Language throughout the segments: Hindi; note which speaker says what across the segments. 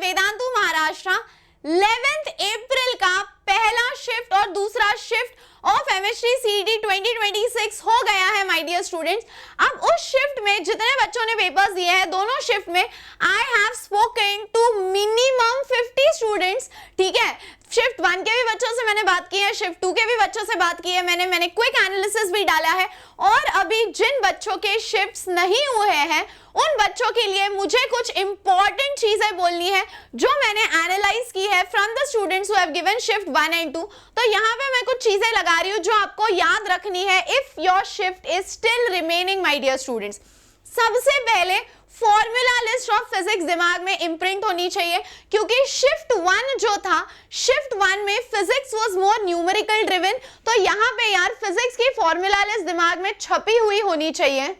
Speaker 1: वेदांतु महाराष्ट्र 11 अप्रैल का पहला शिफ्ट और दूसरा शिफ्ट ऑफ एमएसटी सीईटी 2026 हो गया है माय डियर स्टूडेंट्स। अब उस शिफ्ट में जितने बच्चों ने पेपर्स दिए हैं दोनों शिफ्ट में I have spoken to minimum 50 students. ठीक है, शिफ्ट 1 के भी बच्चों से मैंने बात की है, शिफ्ट 2 के भी बच्चों से बात की है, मैंने क्विक एनालिसिस भी डाला है। और अभी जिन बच्चों के शिफ्ट्स नहीं हुए हैं उन बच्चों के लिए मुझे कुछ इंपॉर्टेंट चीजें बोलनी है जो मैंने एनालाइज की है from the students who have given shift 1 and 2। तो यहाँ पे मैं कुछ चीजें लगा रही हूँ जो आपको याद रखनी है if your shift is still remaining my dear students. सबसे पहले फॉर्मूला लिस्ट ऑफ फिजिक्स दिमाग में इंप्रिंट होनी चाहिए, क्योंकि शिफ्ट 1 जो था, शिफ्ट 1 में physics was more numerical driven. तो यहाँ पे यार फिजिक्स की फॉर्मूला लिस्ट दिमाग में छपी हुई होनी चाहिए।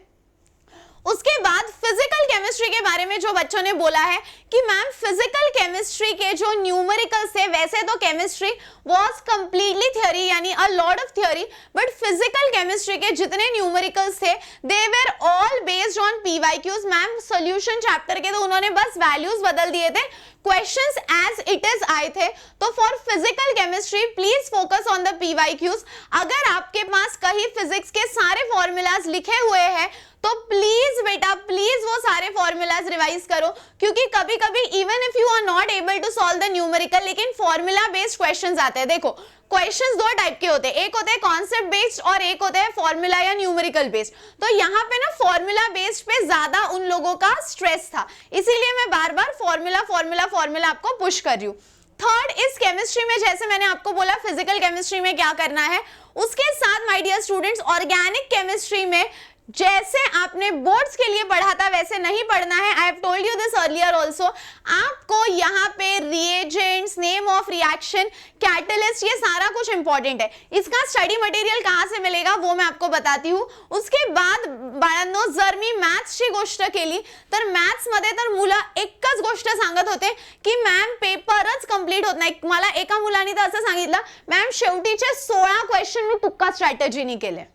Speaker 1: उसके बाद फिजिकल केमिस्ट्री के बारे में जो बच्चों ने बोला है कि मैम फिजिकल केमिस्ट्री के जो न्यूमेरिकल्स थे, वैसे तो केमिस्ट्री वाज कंप्लीटली थ्योरी यानी a lot of theory, but physical chemistry के जितने न्यूमेरिकल्स थे they were all based on PYQs. Ma'am solution chapter के तो उन्होंने बस वैल्यूज बदल दिए थे, क्वेश्चंस एज इट इज आए थे। तो for physical chemistry please focus on the PYQs. अगर आपके पास कहीं फिजिक्स के सारे फॉर्मूलाज लिखे हुए हैं तो प्लीज बेटा प्लीज वो सारे फॉर्मूलाज रिवाइज करो, क्योंकि कभी कभी even if you are not able to solve the numerical लेकिन फॉर्मूला बेस्ड क्वेश्चंस आते हैं। देखो क्वेश्चंस दो टाइप के होते हैं, एक होते हैं कॉन्सेप्ट बेस्ड और एक होते हैं फॉर्मूला या न्यूमेरिकल बेस्ड। तो यहाँ पे ना फॉर्मूला बेस्ड पे ज्यादा उन लोगों का स्ट्रेस था, इसीलिए मैं बार बार फॉर्मूला फॉर्मूला फॉर्मूला आपको पुश कर रही हूँ। थर्ड, इस केमिस्ट्री में जैसे मैंने आपको बोला फिजिकल केमिस्ट्री में क्या करना है, उसके साथ my dear students organic chemistry में जैसे आपने बोर्ड्स के लिए पढ़ा था वैसे नहीं पढ़ना है। I have told you this earlier also. आपको यहाँ पे reagents, name of reaction, catalyst, ये सारा कुछ इंपॉर्टेंट है। इसका स्टडी मटेरियल कहाँ से मिलेगा वो मैं आपको बताती हूँ। उसके बाद बाळांनो जर मी मॅथ्सची गोष्ट केली तर मॅथ्स मध्ये तर मुलं एकच गोष्ट सांगत होते की मॅम पेपरच कंप्लीट होत नाही। मला एका मुलाने तर असं सांगितलं, मॅम शेवटीचे 16 क्वेश्चन मी तुक्का स्ट्रॅटेजीने केले।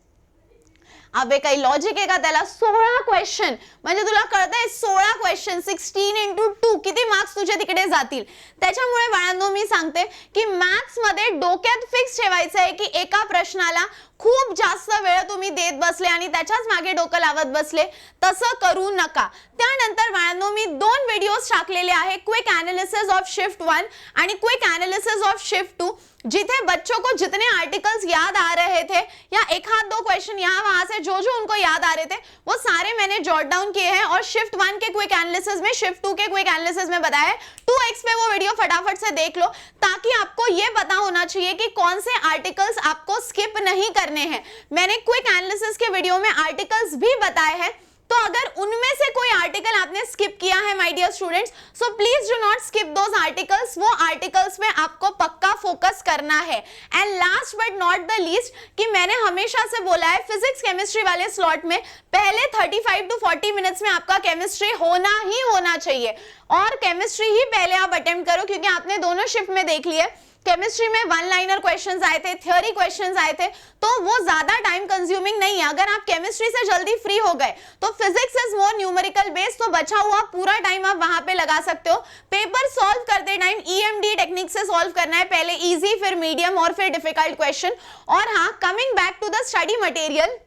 Speaker 1: अबे काही लॉजिक आहे का त्याला? 16 क्वेश्चन म्हणजे तुला कळतंय 16 क्वेश्चन 16 into 2 किती मार्क्स तुझे तिकडे जातील। त्याच्यामुळे बाळांनो मी सांगते की मॅथ्स मध्ये डोक्यात फिक्स ठेवायचं आहे की एका प्रश्नाला खूप जास्त वेळ तुम्ही देत बसले आणि त्याच्याच मागे डोकं लावत बसले, तसं करू नका। त्यानंतर बाळांनो मी 2 व्हिडिओज टाकलेले आहे, क्विक एनालिसिस ऑफ शिफ्ट 1 आणि क्विक एनालिसिस ऑफ शिफ्ट 2, जिथे बच्चों को जितने आर्टिकल्स याद आ रहे थे या एक आध दो क्वेश्चन यहाँ वहां से जो जो उनको याद आ रहे थे वो सारे मैंने जॉट डाउन किए हैं और शिफ्ट 1 के क्विक एनालिसिस में, शिफ्ट 2 के क्विक एनालिसिस में बताया है। 2x पे वो वीडियो फटाफट से देख लो ताकि आपको ये पता होना चाहिए कि कौन से आर्टिकल्स आपको स्किप नहीं करने हैं। मैंने क्विक एनालिसिस के वीडियो में आर्टिकल्स भी बताए हैं, तो अगर उनमें से कोई आर्टिकल आपने स्किप किया है my dear students, so please do not skip those articles. वो आर्टिकल्स में आपको पक्का फोकस करना है। And last but not the least कि मैंने हमेशा से बोला है फिजिक्स केमिस्ट्री वाले स्लॉट में पहले 35 to 40 मिनट्स में आपका केमिस्ट्री होना ही होना चाहिए, और केमिस्ट्री ही पहले आप अटेम्प्ट करो, क्योंकि आपने दोनों शिफ्ट में देख लिया केमिस्ट्री में 1 लाइनर क्वेश्चंस आए थे, थ्योरी क्वेश्चंस आए थे, तो वो ज्यादा टाइम कंज्यूमिंग नहीं है। अगर आप केमिस्ट्री से जल्दी फ्री हो गए तो physics is more numerical based, तो बचा हुआ पूरा टाइम आप वहां पे लगा सकते हो। पेपर सॉल्व करते टाइम EMD टेक्निक से सॉल्व करना है, पहले इजी फिर मीडियम और फिर डिफिकल्ट क्वेश्चन। और हाँ, coming back to the study material,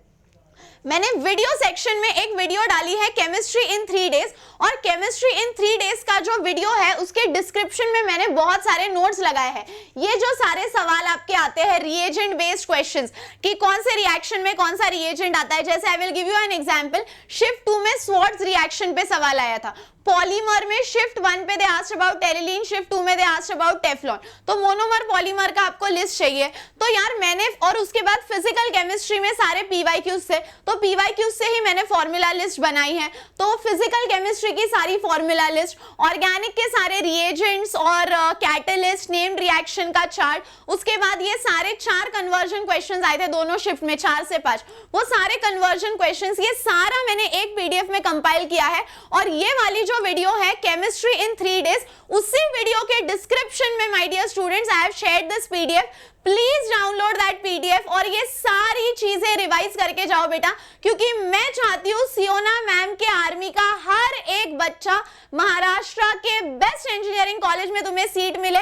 Speaker 1: मैंने वीडियो सेक्शन में एक वीडियो डाली है केमिस्ट्री इन 3 डेज, और केमिस्ट्री इन 3 डेज का जो वीडियो है उसके डिस्क्रिप्शन में मैंने बहुत सारे नोट्स लगाए हैं। ये जो सारे सवाल आपके आते हैं रिएजेंट बेस्ड क्वेश्चंस कि कौन से रिएक्शन में कौन सा रिएजेंट आता है, जैसे I will give you an example. Shift 2 में स्वॉर्ट्ज रिएक्शन पे सवाल आया था, पॉलीमर में शिफ्ट 1 पे they asked about terylene, shift 2 में दे आस्क्ड अबाउट टेफ्लॉन। तो मोनोमर पॉलीमर का आपको लिस्ट चाहिए, तो यार मैंने, और उसके बाद फिजिकल केमिस्ट्री में सारे पीवाईक्यूज थे, तो पीवाईक्यूज से ही मैंने फॉर्मूला लिस्ट बनाई है। तो फिजिकल केमिस्ट्री की सारी फॉर्मूला लिस्ट, ऑर्गेनिक के सारे रिएजेंट्स और कैटलिस्ट, नेम्ड रिएक्शन का चार्ट, उसके बाद ये सारे 4 कन्वर्जन क्वेश्चंस आए थे दोनों शिफ्ट में, 4 से 5, वो सारे कन्वर्जन क्वेश्चंस, ये सारा मैंने एक PDF में कंपाइल किया है। और ये वाली जो वीडियो है केमिस्ट्री इन 3 डेज, उसी वीडियो के डिस्क्रिप्शन में my dear students I have shared this PDF, please download that PDF और ये सारी चीजें रिवाइज करके जाओ बेटा, क्योंकि मैं चाहती हूँ सियोना मैम के आर्मी का हर एक बच्चा महाराष्ट्र के बेस्ट इंजीनियरिंग कॉलेज में तुम्हें सीट मिले,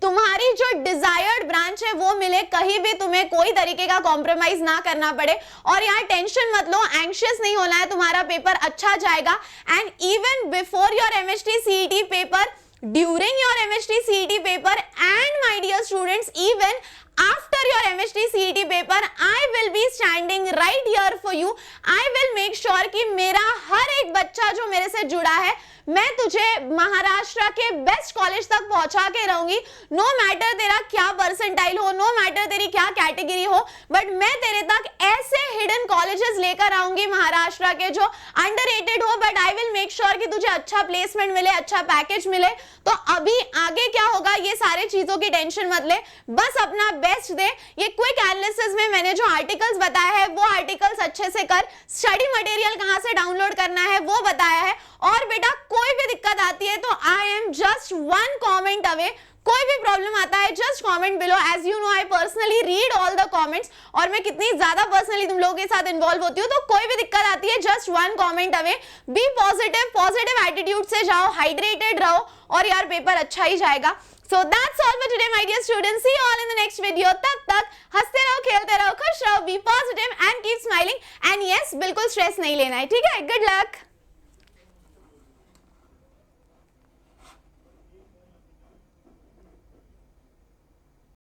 Speaker 1: तुम्हारी जो डिजायर्ड ब्रांच है वो मिले, कहीं भी तुम्हें कोई तरीके का कॉम्प्रोमाइज ना करना पड़े। और यहाँ टेंशन मत लो, एंशियस नहीं होना है, तुम्हारा पेपर अच्छा जाएगा। And even before your MHT CET paper, during your MHT CET paper, and my dear students, even after your MHT CET paper, I will be standing right here for you. I will make sure कि मेरा हर एक बच्चा जो मेरे से जुड़ा है, मैं तुझे महाराष्ट्र के बेस्ट कॉलेज तक पहुंचा के रहूंगी। नो मैटर तेरा क्या परसेंटाइल हो, नो मैटर तेरी क्या कैटेगरी हो, बट मैं तेरे तक ऐसे हिडन कॉलेजेस लेकर आऊंगी महाराष्ट्र के जो अंडररेटेड हो, but I will make sure कि तुझे अच्छा प्लेसमेंट मिले, अच्छा पैकेज मिले। तो अभी आगे क्या होगा ये सारी चीजों की टेंशन मत ले, बस अपना बेस्ट दे। ये क्विक एनालिसिस में मैंने जो आर्टिकल्स बताया है वो आर्टिकल्स अच्छे से कर, स्टडी मटेरियल कहां से डाउनलोड करना है वो बताया है। और बेटा कोई भी दिक्कत आती है तो I am just one comment away, कोई भी प्रॉब्लम आता है just comment below. As you know I personally read all the comments, और मैं कितनी ज्यादा पर्सनली तुम लोगों के साथ इन्वॉल्व होती हूँ, तो कोई भी दिक्कत आती है just one comment away. Be positive, positive attitude से जाओ, हाइड्रेटेड रहो और यार पेपर अच्छा ही जाएगा। So that's all for today, my dear students. See you all in the next video. तब तक हंसते रहो, खेलते रहो, खुश रहो, be positive and keep smiling. And yes, बिल्कुल स्ट्रेस नहीं लेना है, ठीक है? Good luck.